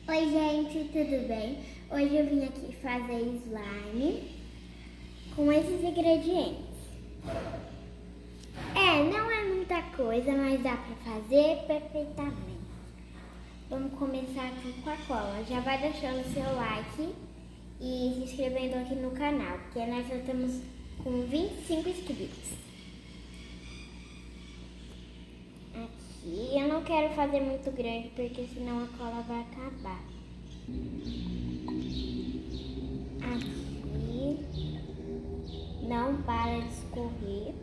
Oi gente, tudo bem? Hoje eu vim aqui fazer slime com esses ingredientes. Não é muita coisa, mas dá pra fazer perfeitamente. Vamos começar aqui com a cola. Já vai deixando o seu like e se inscrevendo aqui no canal, porque nós já estamos com 25 inscritos. Aqui eu não quero fazer muito grande, porque senão a cola vai acabar. Aqui não para de escorrer.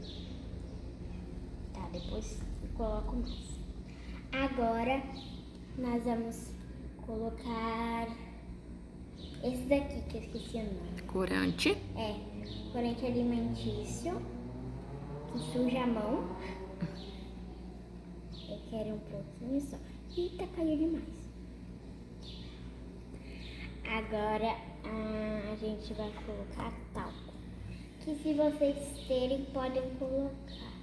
Tá, depois eu coloco mais. Agora nós vamos colocar esse daqui que eu esqueci o nome. Corante. Corante alimentício, que suja a mão. Eu quero um pouquinho só. Eita, caiu demais. Agora a gente vai colocar talco, que se vocês terem, podem colocar.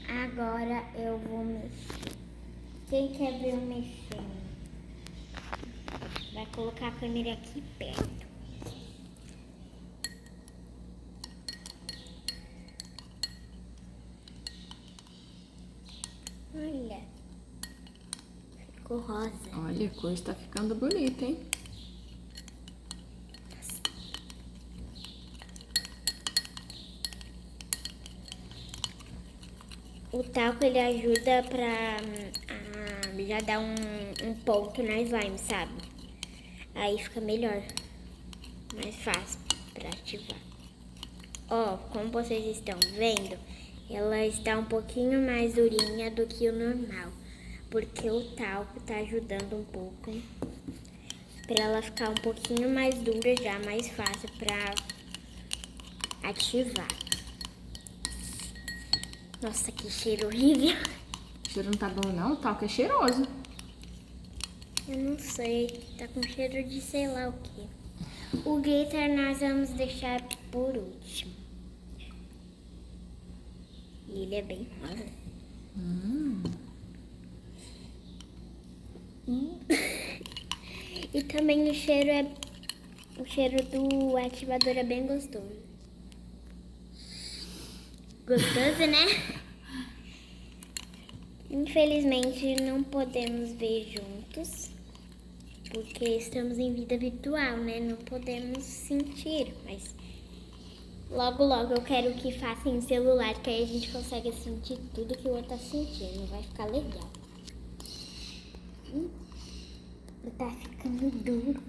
Agora eu vou mexer. Quem quer ver eu mexendo? Vai colocar a câmera aqui perto. Olha, ficou rosa. Olha, a cor está ficando bonita, hein? O talco ele ajuda pra já dar um ponto na slime, sabe? Aí fica melhor, mais fácil pra ativar. Ó, como vocês estão vendo, ela está um pouquinho mais durinha do que o normal, porque o talco tá ajudando um pouco pra ela ficar um pouquinho mais dura já, mais fácil pra ativar. Nossa, que cheiro horrível. O cheiro não tá bom não, o talco é cheiroso. Eu não sei, tá com cheiro de sei lá o que. O glitter nós vamos deixar por último. E ele é bem rosa. E também o cheiro do ativador é bem gostoso. Gostoso, né? Infelizmente não podemos ver juntos, porque estamos em vida virtual, né? Não podemos sentir, mas logo eu quero que faça em celular, que aí a gente consegue sentir tudo que o outro tá sentindo. Vai ficar legal. Tá ficando duro.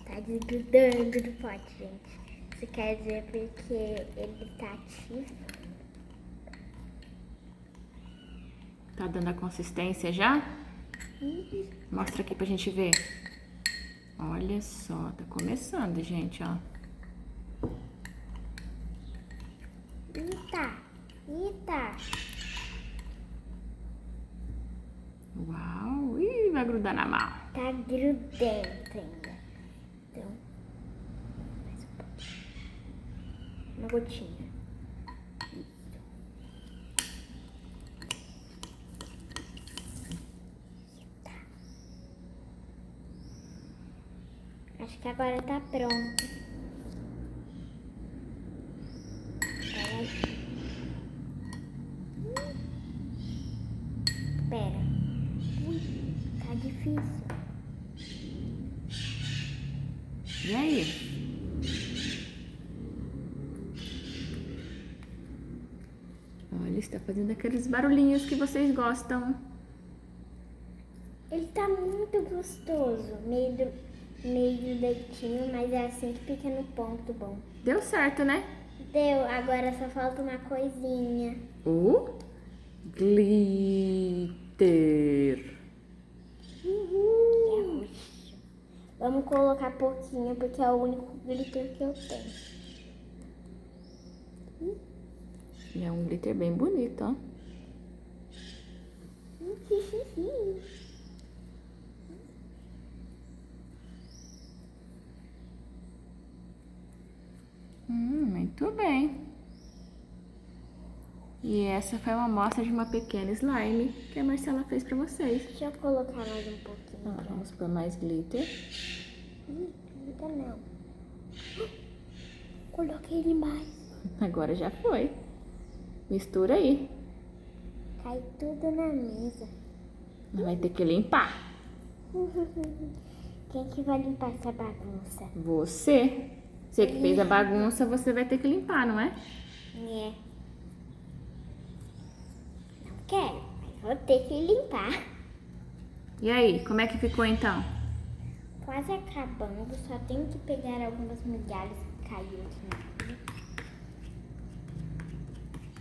Tá desgrudando do pote, gente. Isso quer dizer porque ele tá ativo. Tá dando a consistência já? Mostra aqui pra gente ver. Olha só, tá começando, gente, ó. Eita. Uau! Ih, vai grudar na mão. Tá grudento ainda. Então, mais um pouquinho. Uma gotinha. Isso. Tá. Acho que agora tá pronto. Pera. Ui, tá difícil. E aí? Olha, está fazendo aqueles barulhinhos que vocês gostam. Ele tá muito gostoso. Meio leitinho, mas é assim que fica no ponto bom. Deu certo, né? Deu, agora só falta uma coisinha. O glitter. É roxo. Vamos colocar pouquinho, porque é o único glitter que eu tenho. É um glitter bem bonito, ó. Muito bem. E essa foi uma amostra de uma pequena slime que a Marcela fez pra vocês. Deixa eu colocar mais um pouquinho. Vamos pôr mais glitter. Ainda não. Coloquei demais. Agora já foi. Mistura aí. Cai tudo na mesa. Vai ter que limpar. Quem que vai limpar essa bagunça? Você. Você que fez a bagunça, você vai ter que limpar, não é? É. Não quero, mas vou ter que limpar. E aí, como é que ficou então? Quase acabando, só tenho que pegar algumas migalhas que caiu aqui na.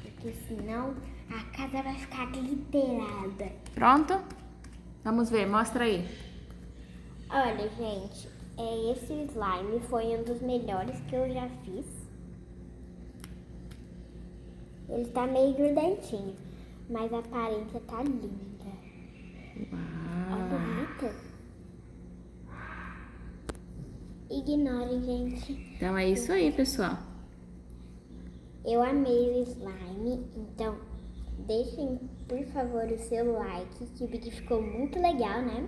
Porque senão a casa vai ficar glitterada. Pronto? Vamos ver, mostra aí. Olha, gente, esse slime foi um dos melhores que eu já fiz. Ele tá meio grudentinho, mas a aparência tá linda. Olha o glitter. Ignorem, gente. Então é isso aí, pessoal. Eu amei o slime, então deixem, por favor, o seu like, que o vídeo ficou muito legal, né?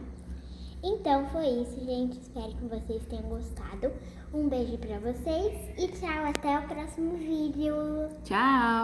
Então foi isso, gente. Espero que vocês tenham gostado. Um beijo pra vocês e tchau, até o próximo vídeo. Tchau!